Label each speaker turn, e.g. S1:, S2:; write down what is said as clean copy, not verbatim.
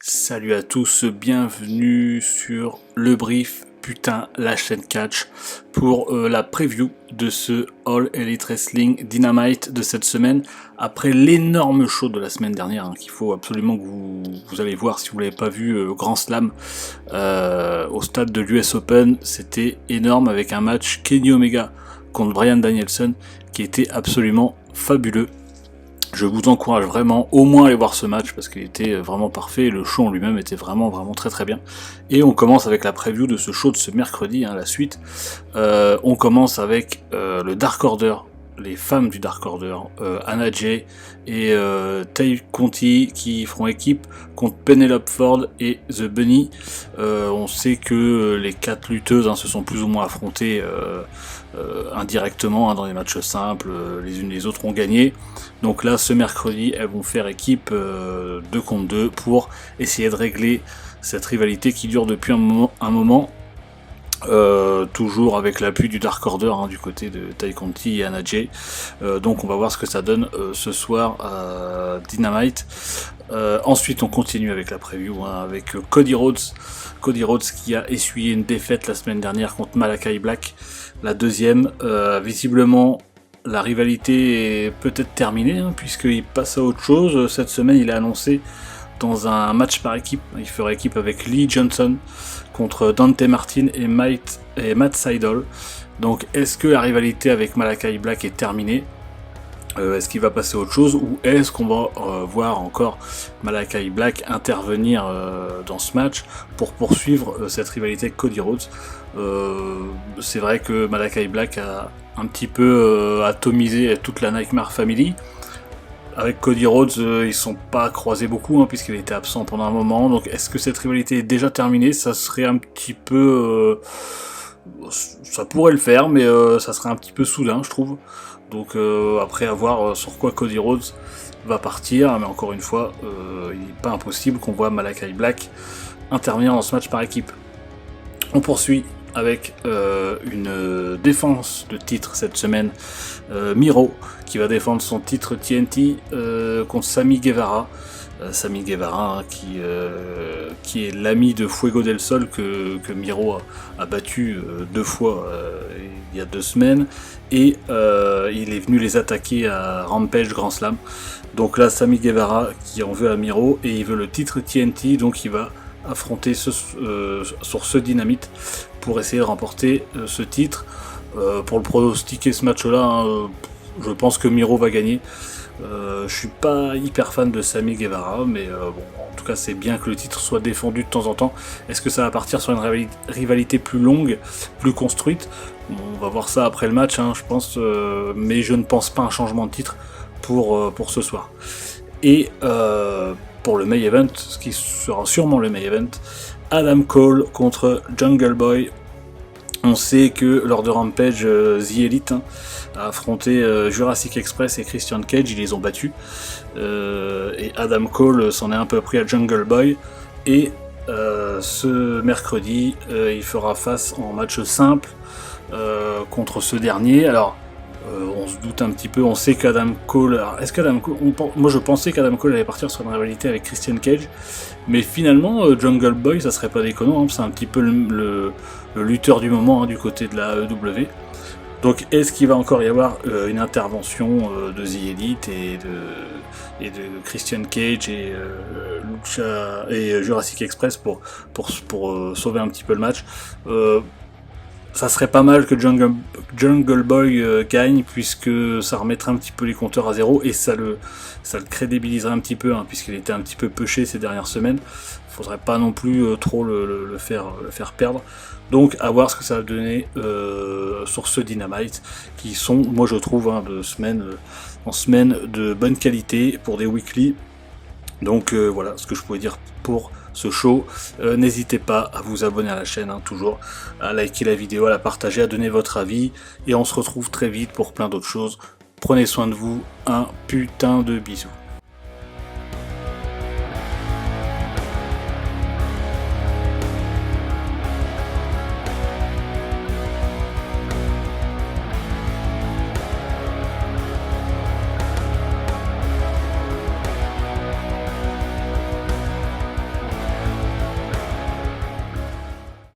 S1: Salut à tous, bienvenue sur Le Brief, putain la chaîne catch, pour la preview de ce All Elite Wrestling Dynamite de cette semaine, après l'énorme show de la semaine dernière, qu'il faut absolument que vous allez voir si vous l'avez pas vu, Grand Slam, au stade de l'US Open. C'était énorme avec un match Kenny Omega contre Bryan Danielson qui était absolument fabuleux. Je vous encourage vraiment au moins à aller voir ce match parce qu'il était vraiment parfait, le show en lui-même était vraiment très très bien. Et on commence avec la preview de ce show de ce mercredi, la suite. On commence avec le Dark Order, les femmes du Dark Order, Anna Jay et Tay Conti qui feront équipe contre Penelope Ford et The Bunny. On sait que les 4 lutteuses se sont plus ou moins affrontées indirectement dans les matchs simples, les unes les autres ont gagné. Donc là, ce mercredi, elles vont faire équipe 2 contre 2 pour essayer de régler cette rivalité qui dure depuis un moment. Toujours avec l'appui du Dark Order du côté de Tay Conti et Anna Jay. Donc on va voir ce que ça donne ce soir à Dynamite. Ensuite on continue avec la preview avec Cody Rhodes. Cody Rhodes qui a essuyé une défaite la semaine dernière contre Malakai Black. La deuxième, visiblement la rivalité est peut-être terminée puisqu'il passe à autre chose. Cette semaine il a annoncé dans un match par équipe, il fera équipe avec Lee Johnson contre Dante Martin et Matt Sydal. Donc est-ce que la rivalité avec Malakai Black est terminée ? Est-ce qu'il va passer à autre chose ou est-ce qu'on va voir encore Malakai Black intervenir dans ce match pour poursuivre cette rivalité avec Cody Rhodes ? C'est vrai que Malakai Black a un petit peu atomisé toute la Nightmare Family. Avec Cody Rhodes, ils sont pas croisés beaucoup puisqu'il était absent pendant un moment. Donc est-ce que cette rivalité est déjà terminée ? Ça serait un petit peu... ça pourrait le faire, mais ça serait un petit peu soudain, je trouve. Donc après à voir sur quoi Cody Rhodes va partir. Mais encore une fois, il n'est pas impossible qu'on voit Malakai Black intervenir dans ce match par équipe. On poursuit avec une défense de titre cette semaine. Miro qui va défendre son titre TNT contre Sammy Guevara. Sammy Guevara qui est l'ami de Fuego del Sol que Miro a battu 2 fois il y a 2 semaines. Et il est venu les attaquer à Rampage Grand Slam. Donc là Sammy Guevara qui en veut à Miro et il veut le titre TNT, donc il va affronter sur ce Dynamite pour essayer de remporter ce titre. Pour le pronostiquer ce match-là, je pense que Miro va gagner. Je suis pas hyper fan de Sammy Guevara, mais en tout cas c'est bien que le titre soit défendu de temps en temps. Est-ce que ça va partir sur une rivalité plus longue, plus construite ? On va voir ça après le match, je pense, mais je ne pense pas à un changement de titre pour ce soir. Et pour le main event, ce qui sera sûrement le main event, Adam Cole contre Jungle Boy. On sait que lors de Rampage, The Elite a affronté Jurassic Express et Christian Cage, ils les ont battus. Et Adam Cole s'en est un peu pris à Jungle Boy. Et ce mercredi, il fera face en match simple contre ce dernier. Alors, on se doute un petit peu, on sait qu'Adam Cole... Alors, est-ce qu'Adam Cole... Moi je pensais qu'Adam Cole allait partir sur une rivalité avec Christian Cage, mais finalement Jungle Boy ça serait pas déconnant, c'est un petit peu le lutteur du moment du côté de la AEW. Donc est-ce qu'il va encore y avoir une intervention de The Elite et de Christian Cage et Lucha et Jurassic Express pour sauver un petit peu le match? Ça serait pas mal que Jungle Boy gagne, puisque ça remettrait un petit peu les compteurs à zéro et ça le crédibiliserait un petit peu, puisqu'il était un petit peu peuché ces dernières semaines. Faudrait pas non plus trop le faire perdre. Donc à voir ce que ça va donner sur ce Dynamite, qui sont, moi je trouve, de semaine en semaine de bonne qualité pour des weekly. Donc voilà ce que je pouvais dire pour ce show. N'hésitez pas à vous abonner à la chaîne, toujours, à liker la vidéo, à la partager, à donner votre avis, et on se retrouve très vite pour plein d'autres choses. Prenez soin de vous, un putain de bisous.